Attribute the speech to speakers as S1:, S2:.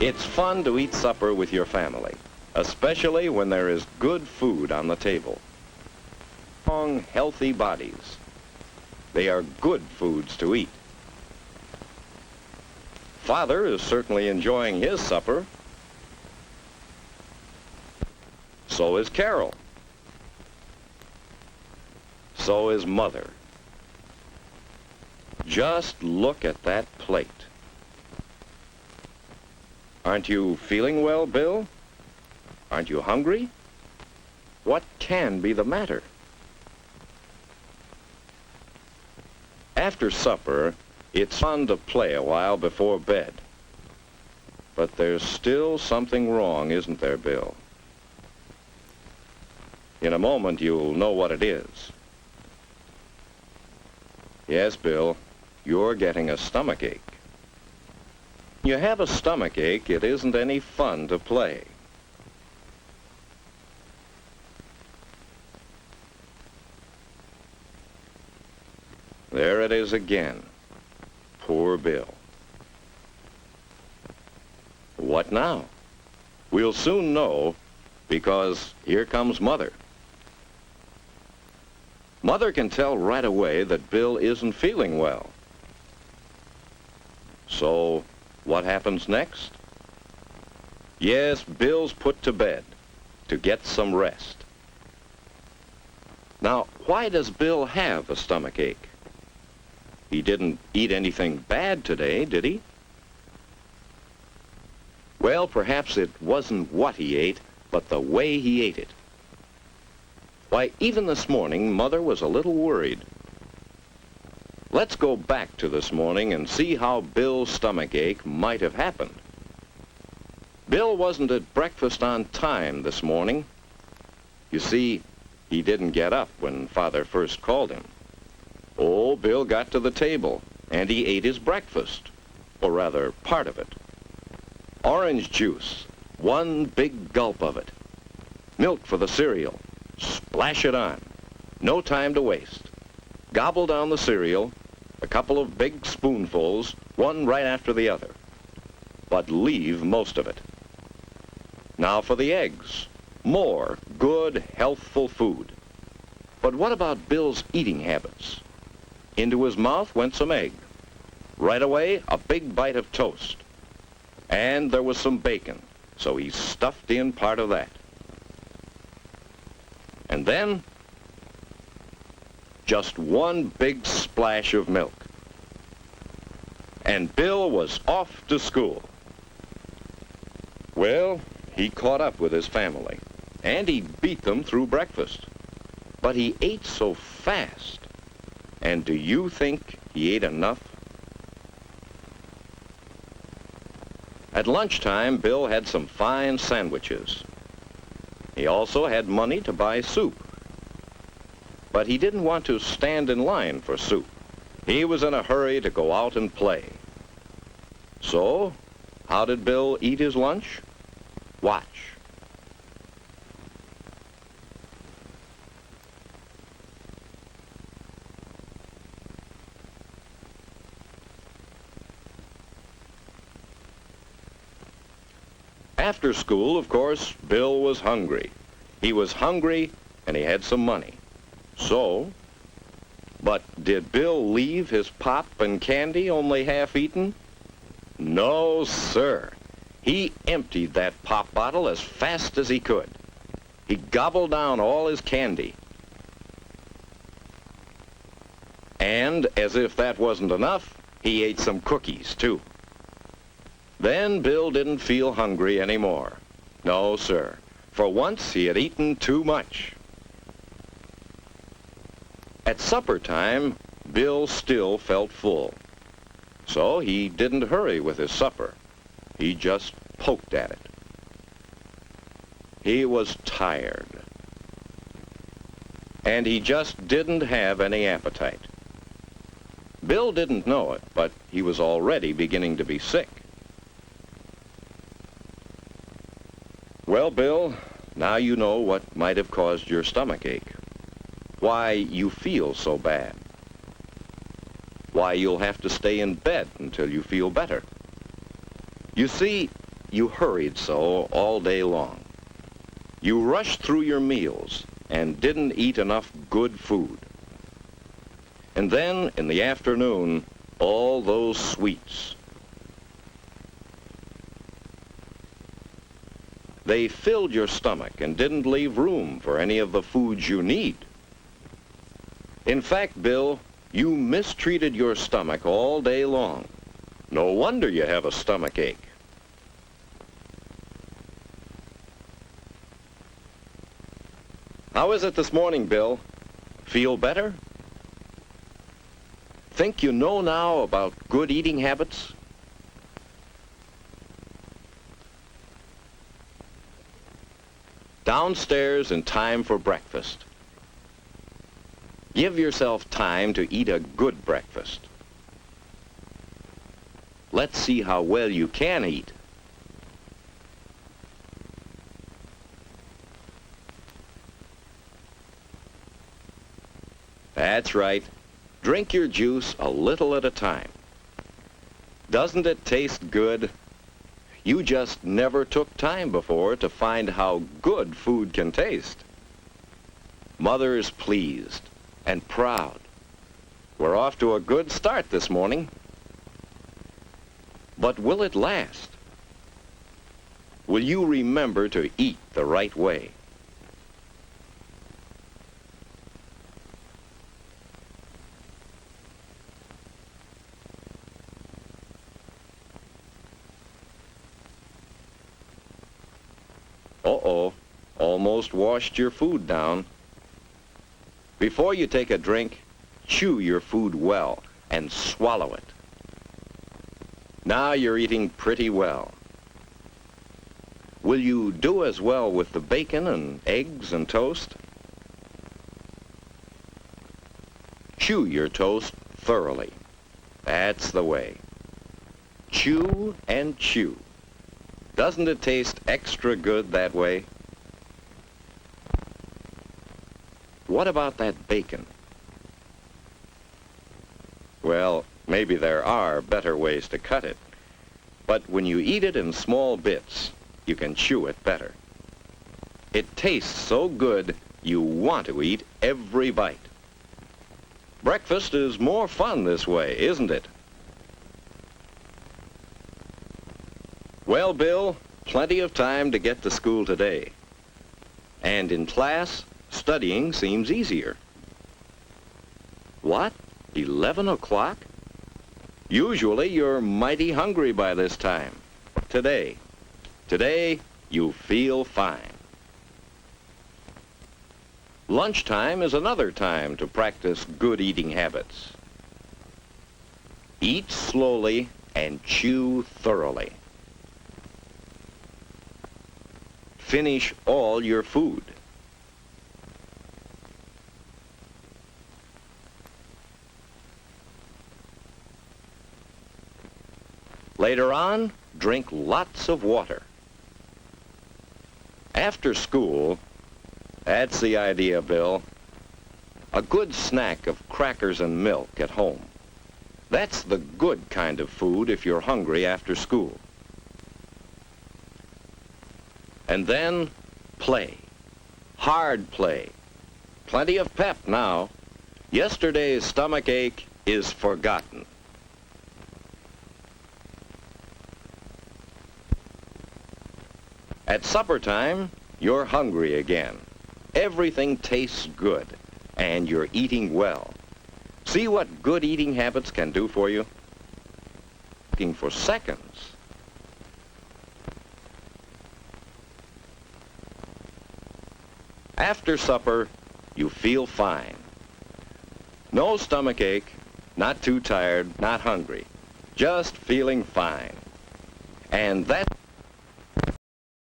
S1: It's fun to eat supper with your family, especially when there is good food on the table. Strong, healthy bodies. They are good foods to eat. Father is certainly enjoying his supper. So is Carol. So is Mother. Just look at that plate. Aren't you feeling well, Bill? Aren't you hungry? What can be the matter? After supper, it's fun to play a while before bed. But there's still something wrong, isn't there, Bill? In a moment, you'll know what it is. Yes, Bill, you're getting a stomachache. When you have a stomachache, it isn't any fun to play. There it is again. Poor Bill. What now? We'll soon know, because here comes Mother. Mother can tell right away that Bill isn't feeling well. So, what happens next? Yes, Bill's put to bed to get some rest. Now, why does Bill have a stomachache? He didn't eat anything bad today, did he? Well, perhaps it wasn't what he ate, but the way he ate it. Why, even this morning, Mother was a little worried. Let's go back to this morning and see how Bill's stomachache might have happened. Bill wasn't at breakfast on time this morning. You see, he didn't get up when Father first called him. Oh, Bill got to the table, and he ate his breakfast, or rather, part of it. Orange juice, one big gulp of it. Milk for the cereal. Splash it on. No time to waste. Gobble down the cereal, a couple of big spoonfuls, one right after the other. But leave most of it. Now for the eggs. More good, healthful food. But what about Bill's eating habits? Into his mouth went some egg. Right away, a big bite of toast. And there was some bacon, so he stuffed in part of that. And then, just one big splash of milk. And Bill was off to school. Well, he caught up with his family, and he beat them through breakfast. But he ate so fast. And do you think he ate enough? At lunchtime, Bill had some fine sandwiches. He also had money to buy soup. But he didn't want to stand in line for soup. He was in a hurry to go out and play. So, how did Bill eat his lunch? Watch. After school, of course, Bill was hungry. He was hungry, and he had some money. So, but did Bill leave his pop and candy only half-eaten? No, sir. He emptied that pop bottle as fast as he could. He gobbled down all his candy. And, as if that wasn't enough, he ate some cookies, too. Then Bill didn't feel hungry anymore. No, sir. For once, he had eaten too much. At supper time, Bill still felt full. So he didn't hurry with his supper. He just poked at it. He was tired. And he just didn't have any appetite. Bill didn't know it, but he was already beginning to be sick. Well, Bill, now you know what might have caused your stomachache. Why you feel so bad. Why you'll have to stay in bed until you feel better. You see, you hurried so all day long. You rushed through your meals and didn't eat enough good food. And then, in the afternoon, all those sweets. They filled your stomach and didn't leave room for any of the foods you need. In fact, Bill, you mistreated your stomach all day long. No wonder you have a stomach ache. How is it this morning, Bill? Feel better? Think you know now about good eating habits? Downstairs in time for breakfast. Give yourself time to eat a good breakfast. Let's see how well you can eat. That's right. Drink your juice a little at a time. Doesn't it taste good? You just never took time before to find how good food can taste. Mother's pleased and proud. We're off to a good start this morning. But will it last? Will you remember to eat the right way? Uh-oh, almost washed your food down. Before you take a drink, chew your food well and swallow it. Now you're eating pretty well. Will you do as well with the bacon and eggs and toast? Chew your toast thoroughly. That's the way. Chew and chew. Doesn't it taste extra good that way? What about that bacon? Well, maybe there are better ways to cut it. But when you eat it in small bits, you can chew it better. It tastes so good, you want to eat every bite. Breakfast is more fun this way, isn't it? Well, Bill, plenty of time to get to school today. And in class, studying seems easier. What? 11 o'clock? Usually you're mighty hungry by this time. Today, you feel fine. Lunchtime is another time to practice good eating habits. Eat slowly and chew thoroughly. Finish all your food. Later on, drink lots of water. After school, that's the idea, Bill. A good snack of crackers and milk at home. That's the good kind of food if you're hungry after school. And then play. Hard play. Plenty of pep now. Yesterday's stomach ache is forgotten. At supper time, you're hungry again. Everything tastes good, and you're eating well. See what good eating habits can do for you? Looking for seconds. After supper, you feel fine. No stomach ache, not too tired, not hungry. Just feeling fine. And that